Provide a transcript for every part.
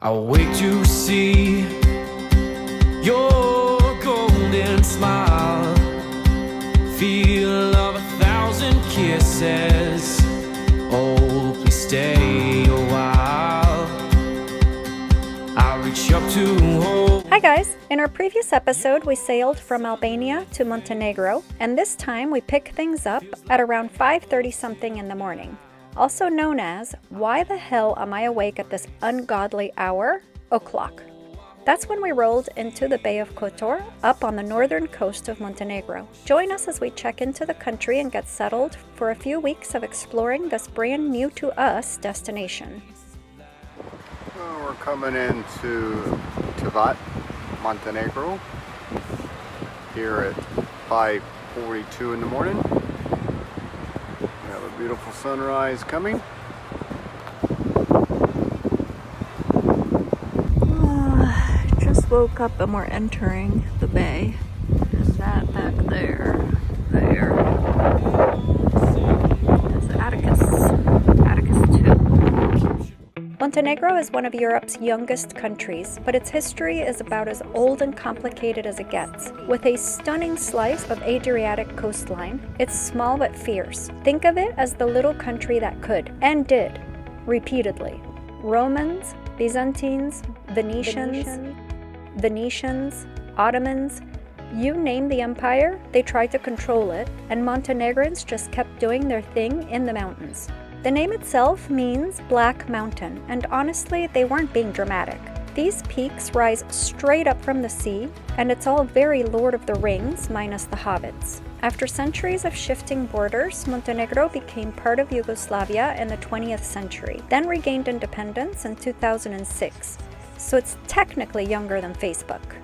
I'll wait to see your golden smile, feel of 1,000 kisses. Oh, please stay a while. I'll reach up to hold. Hi guys! In our previous episode, we sailed from Albania to Montenegro, and this time we pick things up at around 5:30 something in the morning. Also known as, why the hell am I awake at this ungodly hour? O'clock. That's when we rolled into the Bay of Kotor, up on the northern coast of Montenegro. Join us as we check into the country and get settled for a few weeks of exploring this brand new to us destination. Well, we're coming into Tivat, Montenegro, here at 5:42 in the morning. We have a beautiful sunrise coming. Just woke up and we're entering the bay. And that back there is Atticus 2. Montenegro is one of Europe's youngest countries, but its history is about as old and complicated as it gets. With a stunning slice of Adriatic coastline, it's small but fierce. Think of it as the little country that could, and did, repeatedly. Romans, Byzantines, Venetians, Ottomans, you name the empire, they tried to control it, and Montenegrins just kept doing their thing in the mountains. The name itself means Black Mountain, and honestly, they weren't being dramatic. These peaks rise straight up from the sea, and it's all very Lord of the Rings, minus the hobbits. After centuries of shifting borders, Montenegro became part of Yugoslavia in the 20th century, then regained independence in 2006. So it's technically younger than Facebook.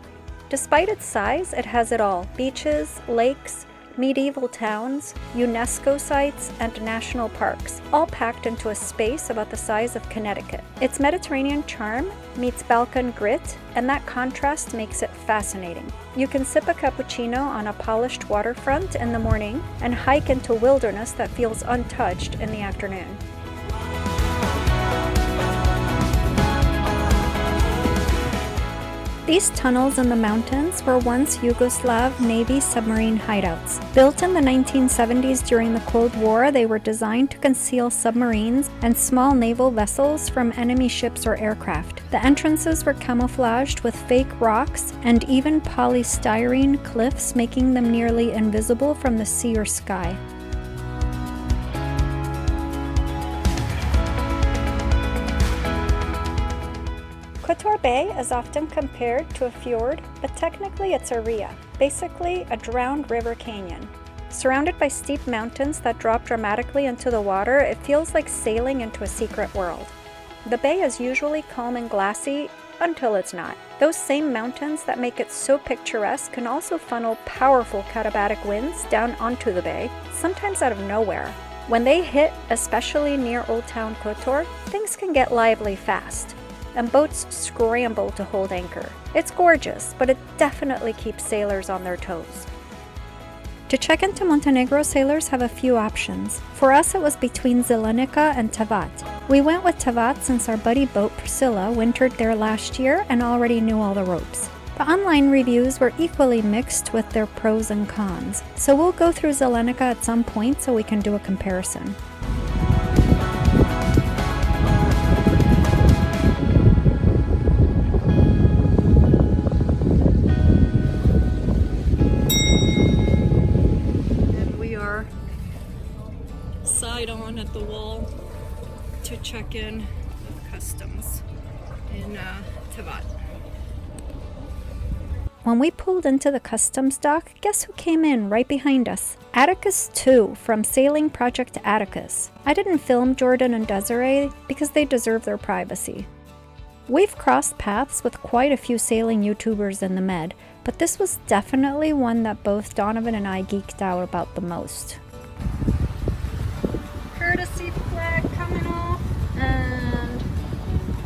Despite its size, it has it all: beaches, lakes, medieval towns, UNESCO sites, and national parks, all packed into a space about the size of Connecticut. Its Mediterranean charm meets Balkan grit, and that contrast makes it fascinating. You can sip a cappuccino on a polished waterfront in the morning and hike into wilderness that feels untouched in the afternoon. These tunnels in the mountains were once Yugoslav Navy submarine hideouts. Built in the 1970s during the Cold War, they were designed to conceal submarines and small naval vessels from enemy ships or aircraft. The entrances were camouflaged with fake rocks and even polystyrene cliffs, making them nearly invisible from the sea or sky. Kotor Bay is often compared to a fjord, but technically it's a ria, basically a drowned river canyon. Surrounded by steep mountains that drop dramatically into the water, it feels like sailing into a secret world. The bay is usually calm and glassy, until it's not. Those same mountains that make it so picturesque can also funnel powerful katabatic winds down onto the bay, sometimes out of nowhere. When they hit, especially near Old Town Kotor, things can get lively fast, and boats scramble to hold anchor. It's gorgeous, but it definitely keeps sailors on their toes. To check into Montenegro, sailors have a few options. For us, it was between Zelenica and Tivat. We went with Tivat since our buddy boat Priscilla wintered there last year and already knew all the ropes. The online reviews were equally mixed with their pros and cons, so we'll go through Zelenica at some point so we can do a comparison. Side on at the wall to check in with customs in Tivat. When we pulled into the customs dock, guess who came in right behind us? Atticus 2 from Sailing Project Atticus. I didn't film Jordan and Desiree because they deserve their privacy. We've crossed paths with quite a few sailing YouTubers in the Med, but this was definitely one that both Donovan and I geeked out about the most. Courtesy flag coming off, and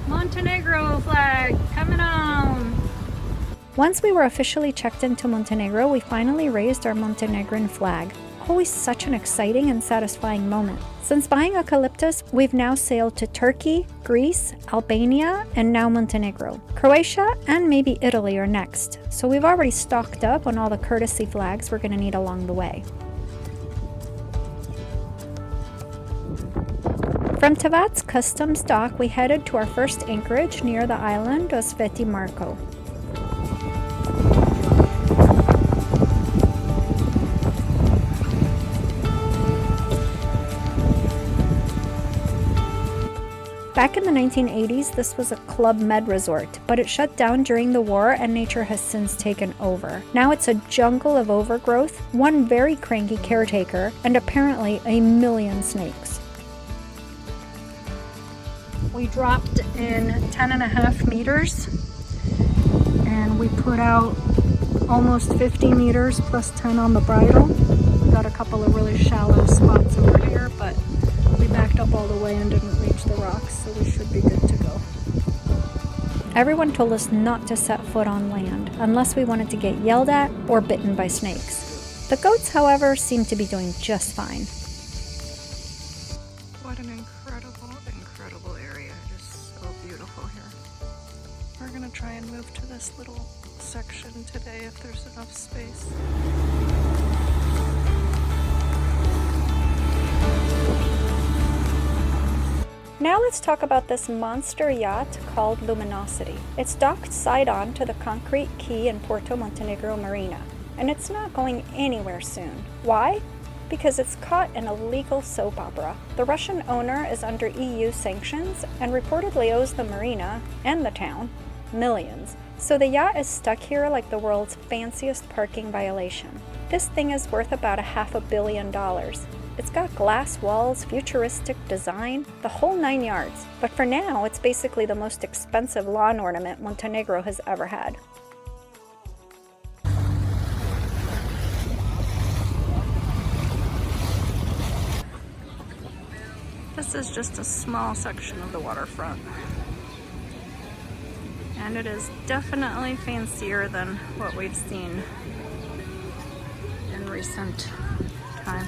Montenegro flag coming on. Once we were officially checked into Montenegro, we finally raised our Montenegrin flag. always such an exciting and satisfying moment. Since buying Eucalyptus, we've now sailed to Turkey, Greece, Albania, and now Montenegro. Croatia and maybe Italy are next, so we've already stocked up on all the courtesy flags we're going to need along the way. From Tivat's customs dock, we headed to our first anchorage near the island of Sveti Marko. Back in the 1980s, this was a Club Med resort, but it shut down during the war and nature has since taken over. Now it's a jungle of overgrowth, one very cranky caretaker, and apparently a million snakes. We dropped in 10.5 meters and we put out almost 50 meters plus 10 on the bridle. We got a couple of really shallow spots over here, but we backed up all the way and didn't reach the rocks, so we should be good to go. Everyone told us not to set foot on land unless we wanted to get yelled at or bitten by snakes. The goats, however, seemed to be doing just fine. What an incredible area. It is so beautiful here. We're gonna try and move to this little section today if there's enough space. Now let's talk about this monster yacht called Luminosity. It's docked side-on to the concrete quay in Porto Montenegro Marina, and it's not going anywhere soon. Why? Because it's caught in a legal soap opera. The Russian owner is under EU sanctions and reportedly owes the marina, and the town, millions. So the yacht is stuck here like the world's fanciest parking violation. This thing is worth about $500 million. It's got glass walls, futuristic design, the whole 9 yards. But for now, it's basically the most expensive lawn ornament Montenegro has ever had. This is just a small section of the waterfront. And it is definitely fancier than what we've seen in recent time.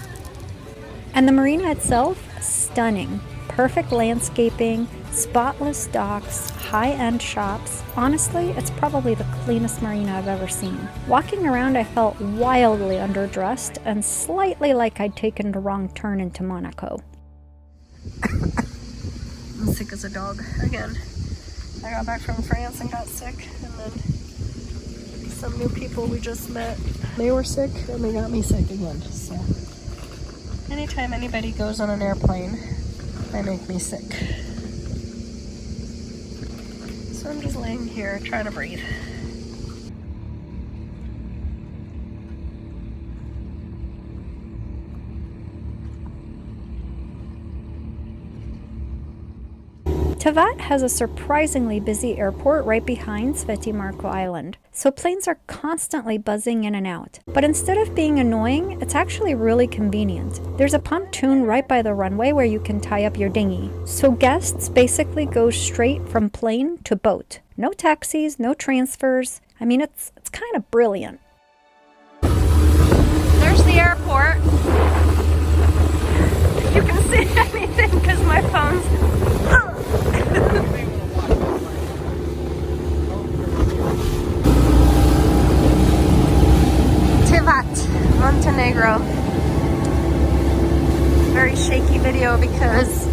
And the marina itself, stunning. Perfect landscaping, spotless docks, high-end shops. Honestly, it's probably the cleanest marina I've ever seen. Walking around, I felt wildly underdressed and slightly like I'd taken the wrong turn into Monaco. I'm sick as a dog again. I got back from France and got sick, and then some new people we just met, they were sick and they got me sick again. So anytime anybody goes on an airplane, they make me sick. So I'm just laying here trying to breathe. Tivat has a surprisingly busy airport right behind Sveti Marko Island, so planes are constantly buzzing in and out. But instead of being annoying, it's actually really convenient. There's a pontoon right by the runway where you can tie up your dinghy, so guests basically go straight from plane to boat. No taxis, no transfers. I mean, it's kind of brilliant. There's the airport. If you can see anything because my phone's... Tivat, Montenegro. Very shaky video because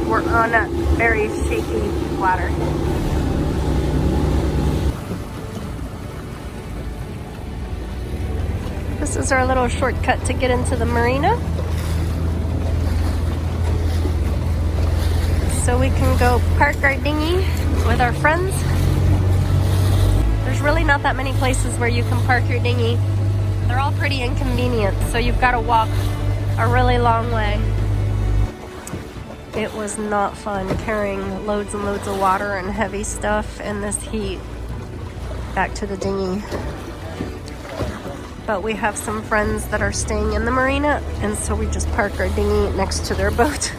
we're on a very shaky water. This is our little shortcut to get into the marina. So we can go park our dinghy with our friends. There's really not that many places where you can park your dinghy. They're all pretty inconvenient, so you've got to walk a really long way. It was not fun carrying loads and loads of water and heavy stuff in this heat back to the dinghy. But we have some friends that are staying in the marina, and so we just park our dinghy next to their boat.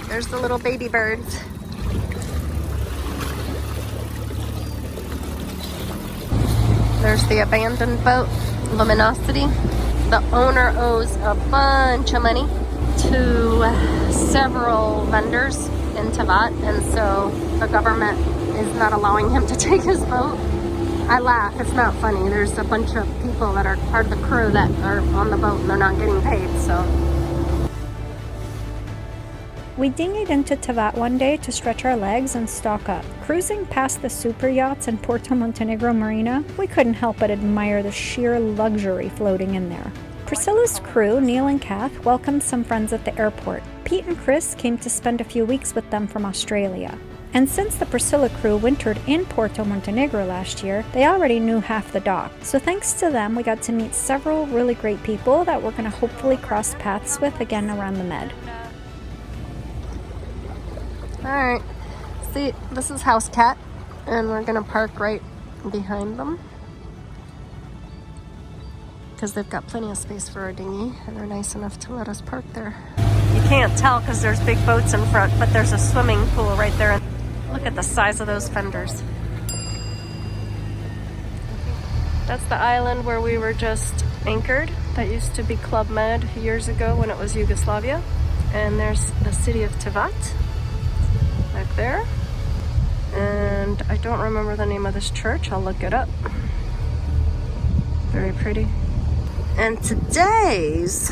There's the little baby birds. There's the abandoned boat, Luminosity. The owner owes a bunch of money to several vendors in Tivat, and so the government is not allowing him to take his boat. I laugh, it's not funny. There's a bunch of people that are part of the crew that are on the boat and they're not getting paid, so. We dinghied into Tivat one day to stretch our legs and stock up. Cruising past the super yachts in Porto Montenegro Marina, we couldn't help but admire the sheer luxury floating in there. Priscilla's crew, Neil and Kath, welcomed some friends at the airport. Pete and Chris came to spend a few weeks with them from Australia. And since the Priscilla crew wintered in Porto Montenegro last year, they already knew half the dock. So thanks to them, we got to meet several really great people that we're going to hopefully cross paths with again around the Med. Alright, see, this is House Cat, and we're going to park right behind them. Because they've got plenty of space for our dinghy, and they're nice enough to let us park there. You can't tell because there's big boats in front, but there's a swimming pool right there. Look at the size of those fenders. That's the island where we were just anchored. That used to be Club Med years ago when it was Yugoslavia. And there's the city of Tivat back there. And I don't remember the name of this church. I'll look it up. Very pretty. And today's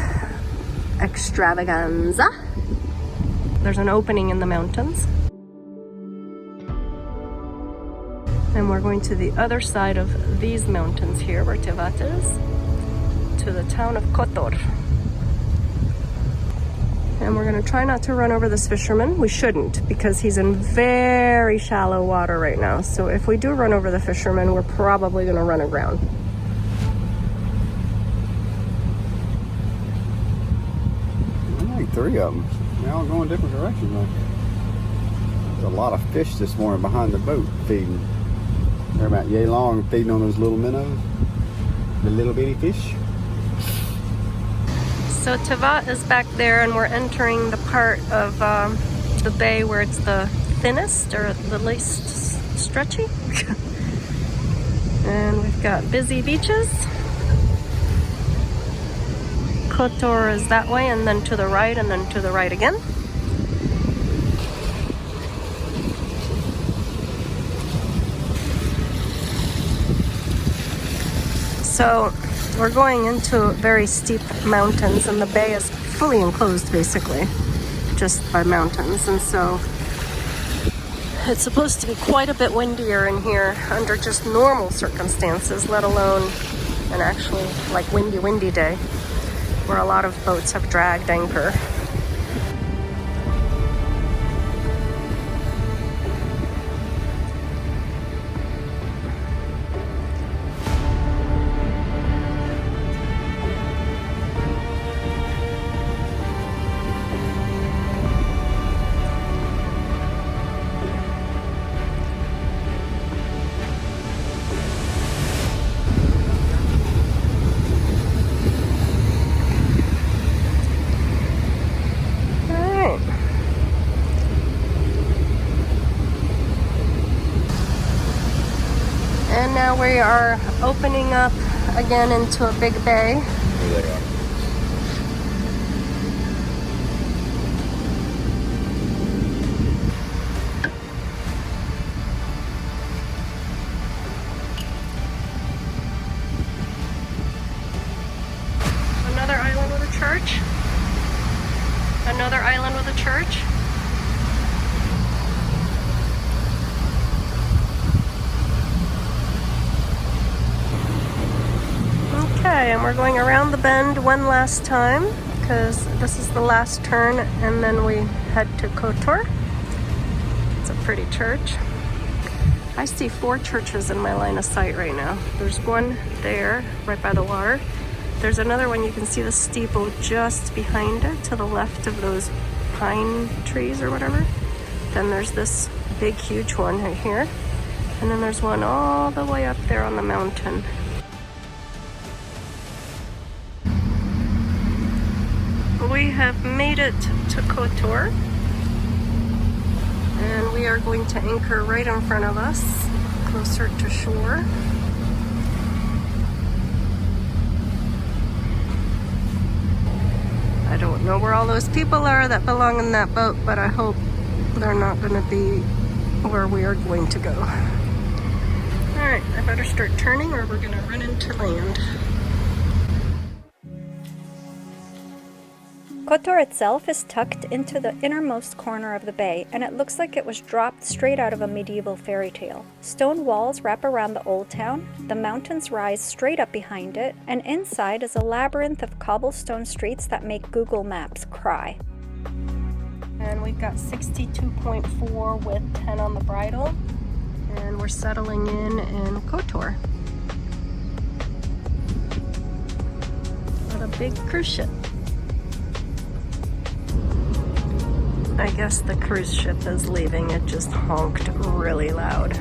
extravaganza, there's an opening in the mountains. And we're going to the other side of these mountains here, where Tivat is, to the town of Kotor. And we're gonna try not to run over this fisherman. We shouldn't, because he's in very shallow water right now. So if we do run over the fisherman, we're probably gonna run aground. I think 3 of them. They all going different directions though. There's a lot of fish this morning behind the boat feeding. They're about yay long feeding on those little minnows, the little bitty fish. So Tivat is back there, and we're entering the part of the bay where it's the thinnest or the least stretchy. And we've got busy beaches. Kotor is that way, and then to the right, and then to the right again. So we're going into very steep mountains, and the bay is fully enclosed basically just by mountains, and so it's supposed to be quite a bit windier in here under just normal circumstances, let alone an actual like windy day where a lot of boats have dragged anchor. And now we are opening up again into a big bay. Here they are. Another island with a church. Another island with a church. Okay, and we're going around the bend one last time because this is the last turn, and then we head to Kotor. It's a pretty church. I see 4 churches in my line of sight right now. There's one there, right by the water. There's another one, you can see the steeple just behind it to the left of those pine trees or whatever. Then there's this big, huge one right here. And then there's one all the way up there on the mountain. We have made it to Kotor, and we are going to anchor right in front of us, closer to shore. don't know where all those people are that belong in that boat, but I hope they're not going to be where we are going to go. Alright, I better start turning or we're going to run into land. Kotor itself is tucked into the innermost corner of the bay, and it looks like it was dropped straight out of a medieval fairy tale. Stone walls wrap around the old town, the mountains rise straight up behind it, and inside is a labyrinth of cobblestone streets that make Google Maps cry. And we've got 62.4 with 10 on the bridle, and we're settling in Kotor. What a big cruise ship. I guess the cruise ship is leaving. It just honked really loud.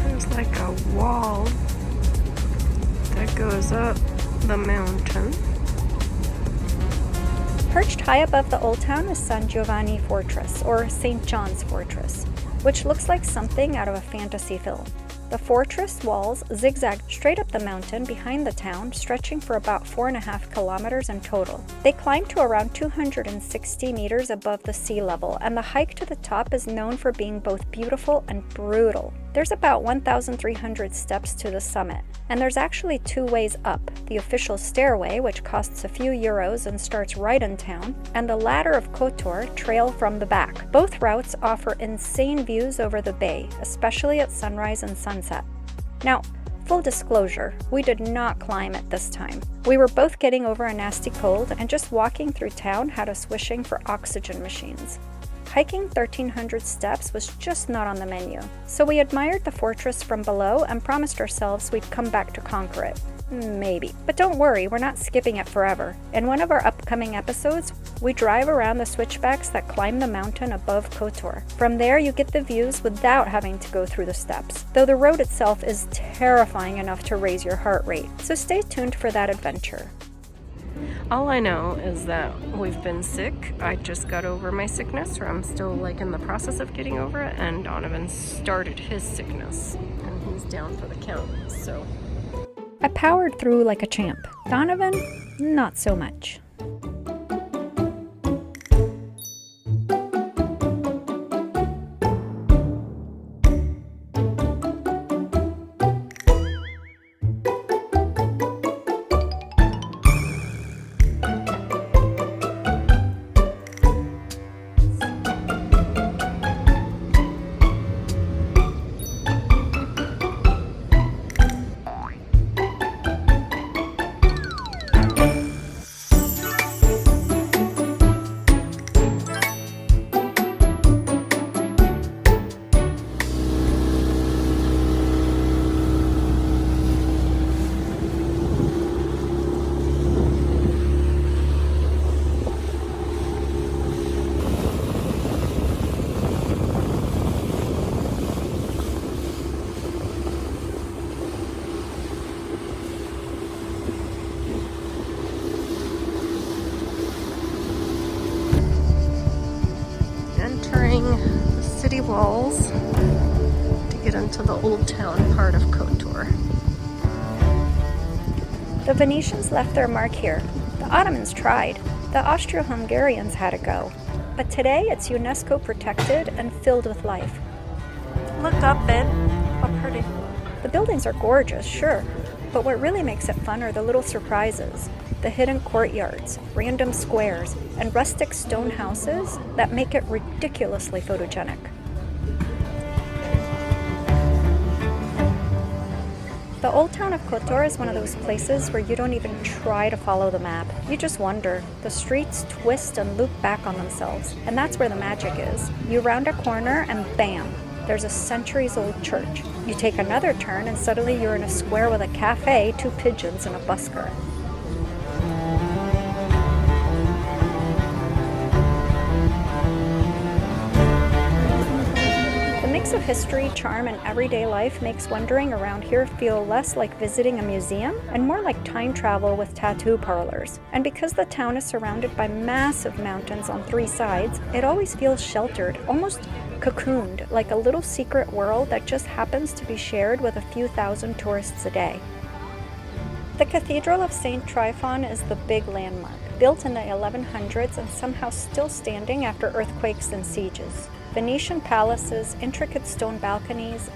There's like a wall that goes up the mountain. Perched high above the old town is San Giovanni Fortress, or St. John's Fortress, which looks like something out of a fantasy film. The fortress walls zigzag straight up the mountain behind the town, stretching for about 4.5 kilometers in total. They climb to around 260 meters above the sea level, and the hike to the top is known for being both beautiful and brutal. There's about 1,300 steps to the summit, and there's actually two ways up: the official stairway, which costs a few euros and starts right in town, and the ladder of Kotor trail from the back. Both routes offer insane views over the bay, especially at sunrise and sunset. Now, full disclosure, we did not climb it this time. We were both getting over a nasty cold, and just walking through town had us wishing for oxygen machines. Hiking 1,300 steps was just not on the menu, so we admired the fortress from below and promised ourselves we'd come back to conquer it. Maybe. But don't worry, we're not skipping it forever. In one of our upcoming episodes, we drive around the switchbacks that climb the mountain above Kotor. From there, you get the views without having to go through the steps, though the road itself is terrifying enough to raise your heart rate, so stay tuned for that adventure. All I know is that we've been sick. I just got over my sickness, or I'm still in the process of getting over it, and Donovan started his sickness, and he's down for the count, so. I powered through like a champ. Donovan, not so much. The city walls to get into the old town part of Kotor. The Venetians left their mark here. The Ottomans tried. The Austro-Hungarians had a go. But today it's UNESCO protected and filled with life. Look up, babe. How pretty. The buildings are gorgeous, sure, but what really makes it fun are the little surprises. The hidden courtyards, random squares, and rustic stone houses that make it ridiculously photogenic. The old town of Kotor is one of those places where you don't even try to follow the map. You just wander. The streets twist and loop back on themselves, and that's where the magic is. You round a corner and bam, there's a centuries-old church. You take another turn and suddenly you're in a square with a cafe, 2 pigeons, and a busker. The mix of history, charm, and everyday life makes wandering around here feel less like visiting a museum and more like time travel with tattoo parlors. And because the town is surrounded by massive mountains on 3 sides, it always feels sheltered, almost cocooned like a little secret world that just happens to be shared with a few thousand tourists a day. The Cathedral of St. Tryphon is the big landmark, built in the 1100s and somehow still standing after earthquakes and sieges. Venetian palaces, intricate stone balconies,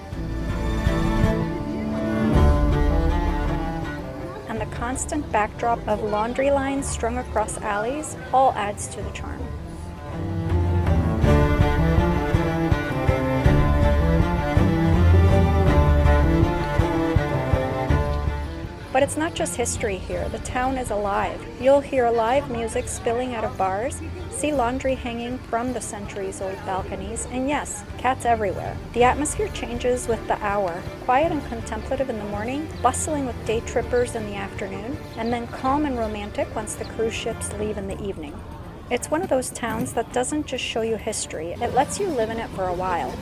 and the constant backdrop of laundry lines strung across alleys all adds to the charm. But it's not just history here. The town is alive. You'll hear live music spilling out of bars, see laundry hanging from the centuries-old balconies, and yes, cats everywhere. The atmosphere changes with the hour. Quiet and contemplative in the morning, bustling with day trippers in the afternoon, and then calm and romantic once the cruise ships leave in the evening. It's one of those towns that doesn't just show you history, it lets you live in it for a while.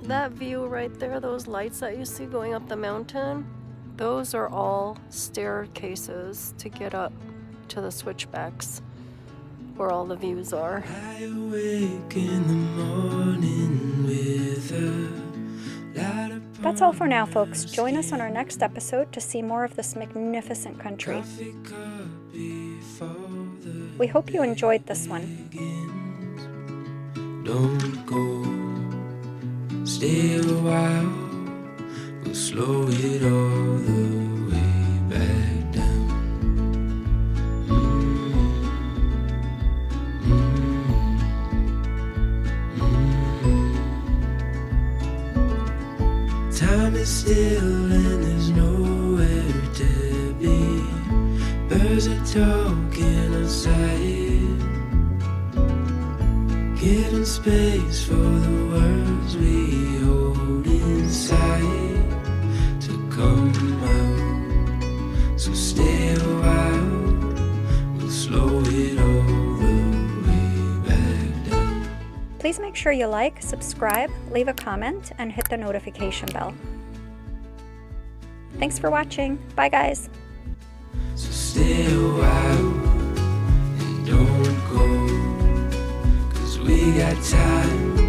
That view right there, those lights that you see going up the mountain, those are all staircases to get up to the switchbacks where all the views are. I awake in the morning with a light upon That's all for now, folks. Join us on our next episode to see more of this magnificent country. coffee cup before the We hope you enjoyed this one. begins. Don't go, stay a while. We'll slow it all the way back down. Time is still and there's nowhere to be. Birds are talking outside, giving space for the words we hold inside to come out. So stay a while, we'll slow it all the way back down. Please make sure you like, subscribe, leave a comment, and hit the notification bell. Thanks for watching. Bye, guys. So stay a while and don't go, 'cause we got time.